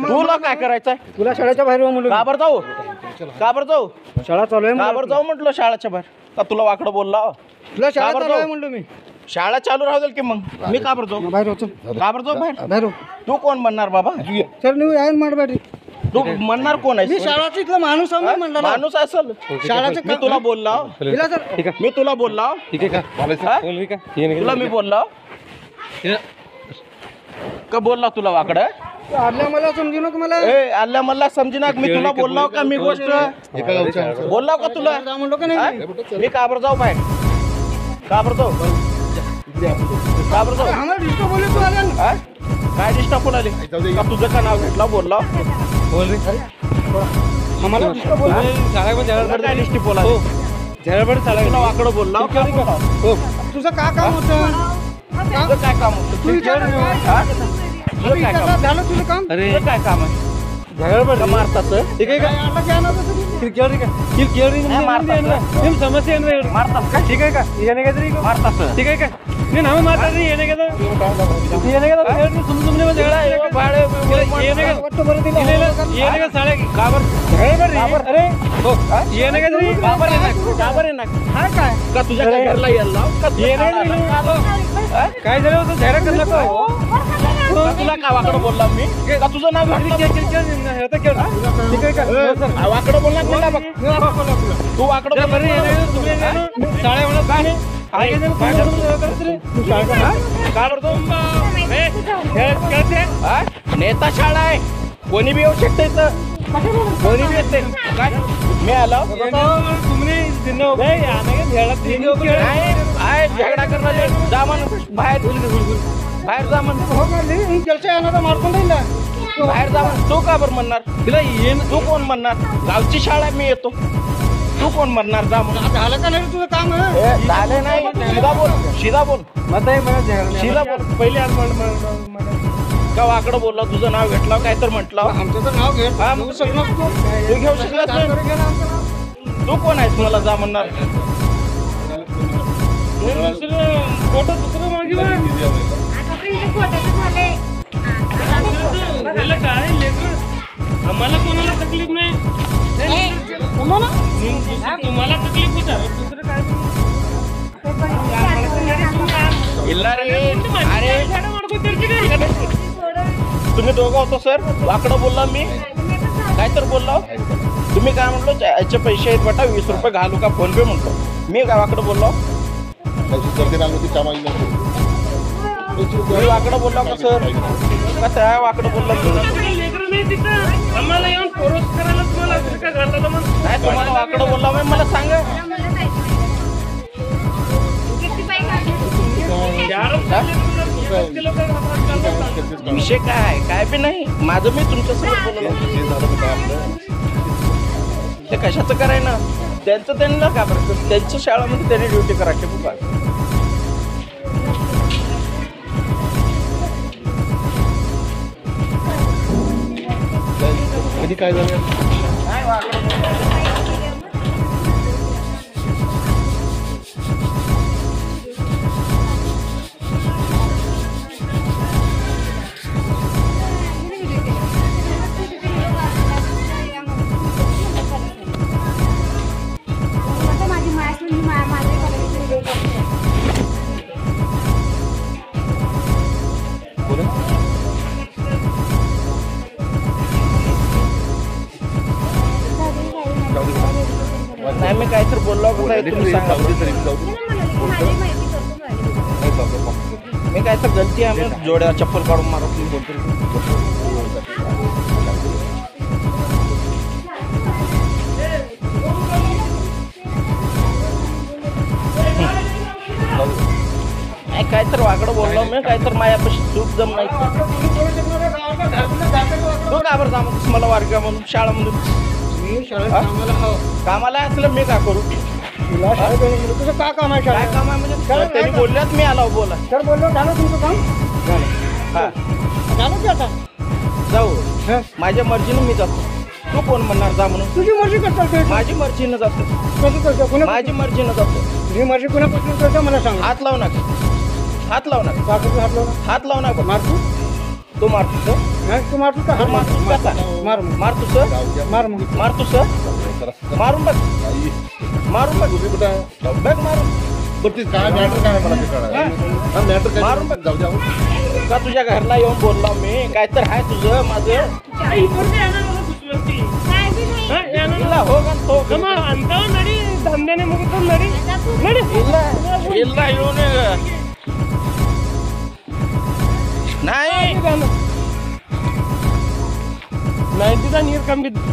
तुला काय करायचंय? तुला शाळेच्या बाहेर म्हणलो. काबर जाऊ शाळा चालू आहे. काबर जाऊ म्हटलं शाळेच्या बाहेर. का तुला वाकडं बोलला? तुला शाळा काबर चालू आहे जाऊ? म्हणलो मी. शाळा चालू राहू की मग मी काबर जाऊ? बाहेर होतो. काबर जाऊ बाहेर? बाहेर हो. तू कोण म्हणणार बाबा? सर न्यू आहे माडबाटी. तू म्हणणार कोण मी आहे? शाळाचा इथला माणूस आहे म्हणला. माणूस असेल शाळाचं मी तुला बोलला. तिला सर मी तुला बोलला. ठीक आहे का? हा? तुला मी बोलला का? बोलला तुला वाकडं? आल्या मला समजू नका मला. ए आल्या मला समजीना. मी तुला बोललो का? मी गोष्ट बोलला का तुला? म्हणलो का नाही? हा? मी काबर जाऊ बाहेर? काबर जाऊ? काबर जाऊ? आम्हाला डिस्टर्ब बोलले तू आल्या ना. हा? काय डिस्टर्ब बोलाले? का तुझं का नाव घेतला बोलला? आम्हाला डिस्टर्ब बोलले. काय डिस्टर्ब बोलाले? तुला वाकडं बोलला का? तुझं काय काम होतं? तुझं काय काम होतं? तू विचार ना. हा? तुझं काय काम? झालं तुझं काम? तुझं काय काम आहे? का मारताच? ठीक आहे का? आता काय नाव तुझं? समस्या मारतात का? ठीक आहे का? येणे का तरी मारतात ठीक आहे का? मी नाव मारता येणे का येणे का तुमने वाटतं बरं दिलं. येणे का साडे काबर? अरे येणे का तरी काबर आहे ना? हा काय? का तुझ्या काय घरला यायला लाव? का तुझ्या येणे घराला? हा? काय झालं होतं झेरा करला का तुला काय वाकडं बोलला मी? का तुझं नाव घेतलं? ठीक आहे का? वाकडं बोलला कोणला बघ? तू वाकडं बोलला साड्या म्हणत काय नेता शाळा आहे. कोणी बी येऊ शकते इथं. कोणी बी येते. काय मी आलो आहे झगडा करणार. जा म्हणून बाहेर बाहेर जा म्हणून. मारतो नाही ना. बाहेर जा म्हणून. तू का बरं म्हणणार? तिला येईन. तू कोण म्हणणार? गावची शाळा आहे, मी येतो. तू कोण म्हणणार? जा म्हणून. झालं का नाही तुझं काम? झालं नाही. शिदा बोल. शिदा बोल. शिदा बोल. पहिले आज का वाकडं बोलला? तुझं नाव घेतलं काय तर म्हटलं? आमचं तर नाव घे. हा, मग तू घेऊ शकलास नाही. तू कोण आहेस मला जा म्हणणार? फोटो दुसरं मागे काय आम्हाला कोणाला तकलीफ नाही. तुम्हाला तकलीफ होता दुसरं काय? अरे तुम्ही दोघं होतो सर. वाकडं बोलला मी काय तर बोललो. तुम्ही काय म्हटलो? याचे पैसे आहेत बेटा 20 रुपये घालू का फोन पे म्हटलो. मी काय वाकडं बोललो? मी वाकडं बोललो का सर? कसं आहे वाकडं बोललो? आम्हाला येऊन फोरस करायला तुम्हाला काय घालता मग? नाही तुम्हाला वाकडं बोलला मी. मला सांगा विषय काय आहे? काय बी नाही माझं. मी तुमच्यासोबत बोललो. ते कशाचं कराय ना? त्यांचं त्यांना का बरं? त्यांच्या शाळेमध्ये त्यांनी ड्युटी करायची बाबा. कधी काय झालं? काय वाकडं नाही मी काय तर बोललो का नाही तुम्ही सांगा. मी काय तर गलती आहे. जोड्या चप्पल काढून मारत मी बोलतो. काय तर वाकडं बोललो मी. काय तर माझ्यापाशी चूक जम नाही. तू का बरं जा म्हणून मला वारगा म्हणून शाळामधून? कामाला असलं मी का करू? तुझं काय काम आहे? काय काम आहे म्हणजे? त्यांनी बोलल्यात मी आलो बोला. सर बोललो झालं तुमचं काम? हा झालं की आता? जाऊ. माझ्या मर्जीनं मी जातो. तू कोण म्हणणार जा म्हणून? तुझी मर्जी करतो. माझी मर्जीनं जातो. कसं करतो? माझी मर्जीनं जातो. तुझी मर्जी कुणापासून करतो मला सांग. हात लावू नका. हात लाव ना का तुझं हात लावला हात लाव ना मार तू तू मारतो सर नाही तू मारतो का तू मारतो कसा मार मग. मारतो सर मार मग मारतो सर मारून बघ मारून बघ बघ मारून काय मॅटर काय मला ते कळालं. हा मॅटर काय मारून बघ. जाऊ द्या हो. का तुझ्या घरला येऊन बोललो मी काय तर आहे तुझं माझं ಇಲ್ಲ ಹೋಗಂತ ಅಂತಾವ ನಡಿ ದಂಧೆನೆ ಮುಗಿತದ ನಡಿ ನಡಿ ಇಲ್ಲ ಇಲ್ಲ ಇವನು ನಾಯಿ 90 ನೀರು ಕಮ್ಮಿ